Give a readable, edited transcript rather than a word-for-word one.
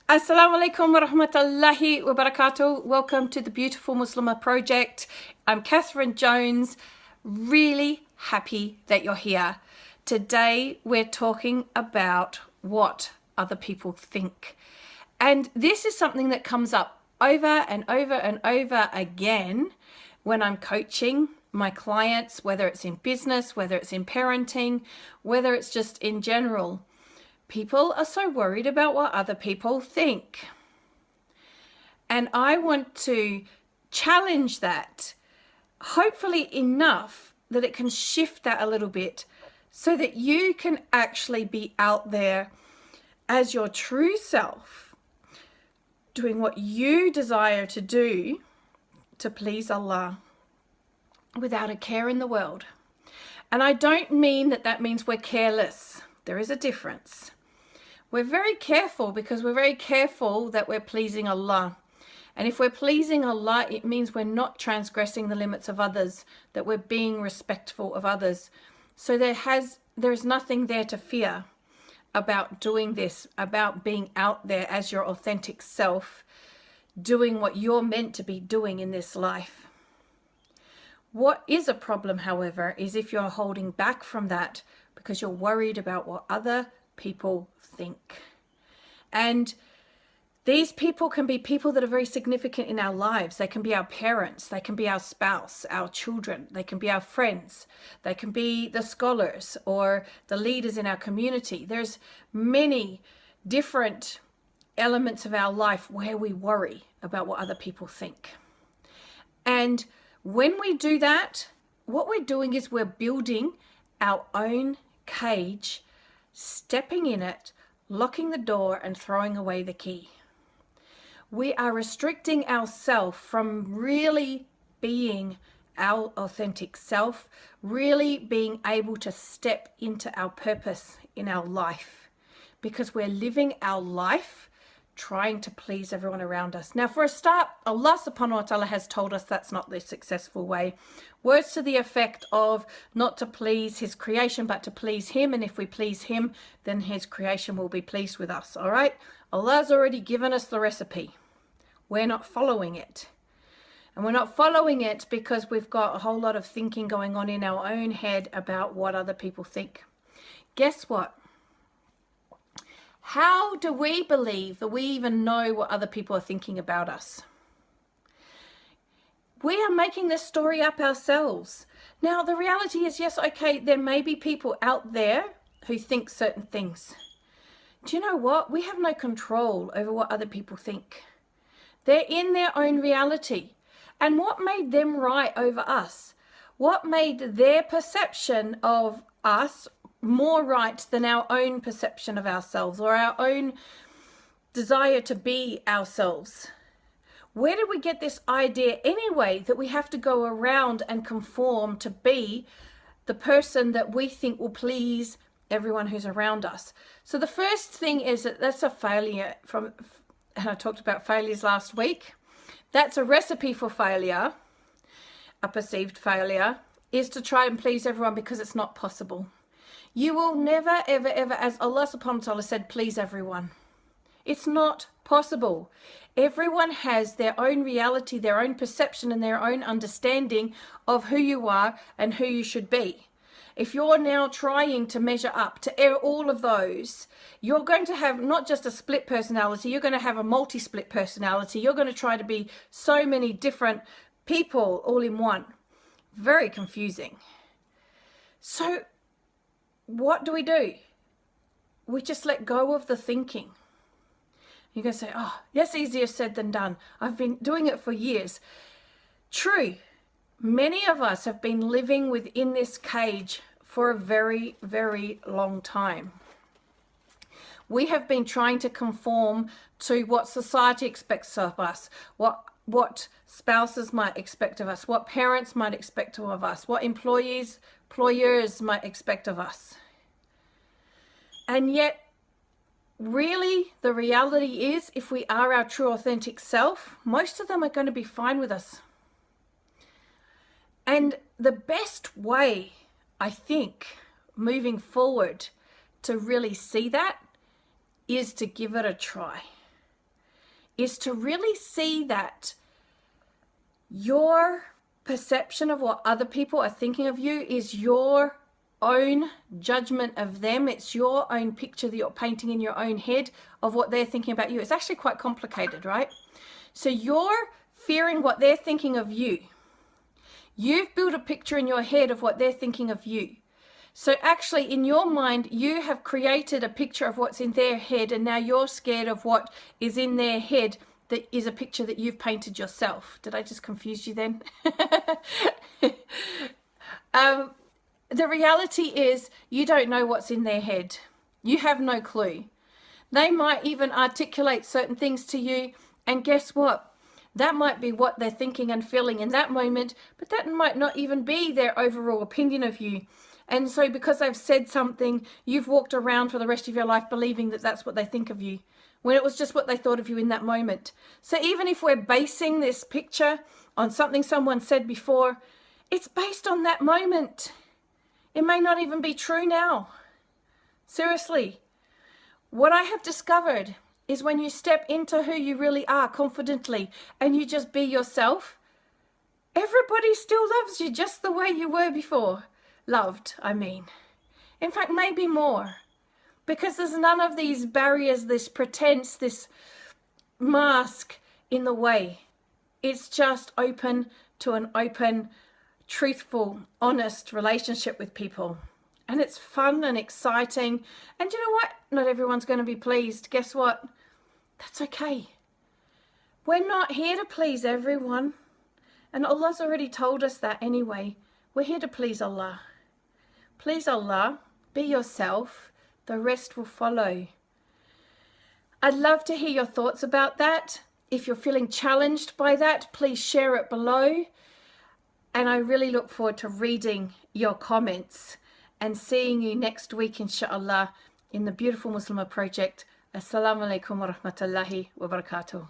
Assalamu alaikum wa rahmatullahi wa barakatuh. Welcome to the Beautiful Muslimah Project. I'm Catherine Jones. Really happy that you're here. Today we're talking about what other people think. And this is something that comes up over and over and over again when I'm coaching my clients, whether it's in business, whether it's in parenting, whether it's just in general. People are so worried about what other people think. And I want to challenge that, hopefully enough that it can shift that a little bit so that you can actually be out there as your true self, doing what you desire to do to please Allah without a care in the world. And I don't mean that means we're careless. There is a difference. We're very careful because we're very careful that we're pleasing Allah. And if we're pleasing Allah, it means we're not transgressing the limits of others, that we're being respectful of others. So there's nothing there to fear about doing this, about being out there as your authentic self, doing what you're meant to be doing in this life. What is a problem, however, is if you're holding back from that because you're worried about what other people think. And these people can be people that are very significant in our lives. They can be our parents, they can be our spouse, our children, they can be our friends, they can be the scholars or the leaders in our community. There's many different elements of our life where we worry about what other people think. And when we do that, what we're doing is we're building our own cage, stepping in it, locking the door and throwing away the key. We are restricting ourselves from really being our authentic self, really being able to step into our purpose in our life, because we're living our life trying to please everyone around us. Now, for a start, Allah subhanahu wa ta'ala has told us that's not the successful way. Words to the effect of not to please his creation, but to please him. And if we please him, then his creation will be pleased with us. All right? Allah's already given us the recipe. We're not following it. And we're not following it because we've got a whole lot of thinking going on in our own head about what other people think. Guess what? How do we believe that we even know what other people are thinking about us? We are making this story up ourselves. Now, the reality is, yes, okay, there may be people out there who think certain things. Do you know what? We have no control over what other people think. They're in their own reality. And what made them right over us? What made their perception of us more right than our own perception of ourselves or our own desire to be ourselves? Where did we get this idea anyway that we have to go around and conform to be the person that we think will please everyone who's around us? So the first thing is that that's a failure and I talked about failures last week. That's a recipe for failure, a perceived failure, is to try and please everyone because it's not possible. You will never, ever, ever, as Allah subhanahu wa ta'ala said, please everyone. It's not possible. Everyone has their own reality, their own perception, and their own understanding of who you are and who you should be. If you're now trying to measure up to all of those, you're going to have not just a split personality, you're going to have a multi-split personality. You're going to try to be so many different people all in one. Very confusing. So what do? We just let go of the thinking. You're going to say, oh, that's easier said than done. I've been doing it for years. True. Many of us have been living within this cage for a very, very long time. We have been trying to conform to what society expects of us, what spouses might expect of us, what parents might expect of us, what employers might expect of us. And yet, really, the reality is, if we are our true authentic self, most of them are going to be fine with us. And the best way, I think, moving forward to really see that is to give it a try. is to really see that your perception of what other people are thinking of you is your own judgment of them. It's your own picture that you're painting in your own head of what they're thinking about you. It's actually quite complicated, right? So you're fearing what they're thinking of you. You've built a picture in your head of what they're thinking of you. So actually in your mind, you have created a picture of what's in their head, and now you're scared of what is in their head that is a picture that you've painted yourself. Did I just confuse you then? The reality is you don't know what's in their head. You have no clue. They might even articulate certain things to you, and guess what? That might be what they're thinking and feeling in that moment, but that might not even be their overall opinion of you. And so because they've said something, you've walked around for the rest of your life believing that that's what they think of you, when it was just what they thought of you in that moment. So even if we're basing this picture on something someone said before, it's based on that moment. It may not even be true now. Seriously. What I have discovered is when you step into who you really are confidently and you just be yourself, everybody still loves you just the way you were before. Loved, I mean. In fact, maybe more. Because there's none of these barriers, this pretense, this mask in the way. It's just open to an open, truthful, honest relationship with people. And it's fun and exciting. And you know what? Not everyone's going to be pleased. Guess what? That's okay. We're not here to please everyone. And Allah's already told us that anyway. We're here to please Allah. Please Allah, be yourself. The rest will follow. I'd love to hear your thoughts about that. If you're feeling challenged by that, please share it below. And I really look forward to reading your comments and seeing you next week, inshallah, in the beautiful Muslimah project. Assalamu alaikum wa rahmatullahi wa barakatuh.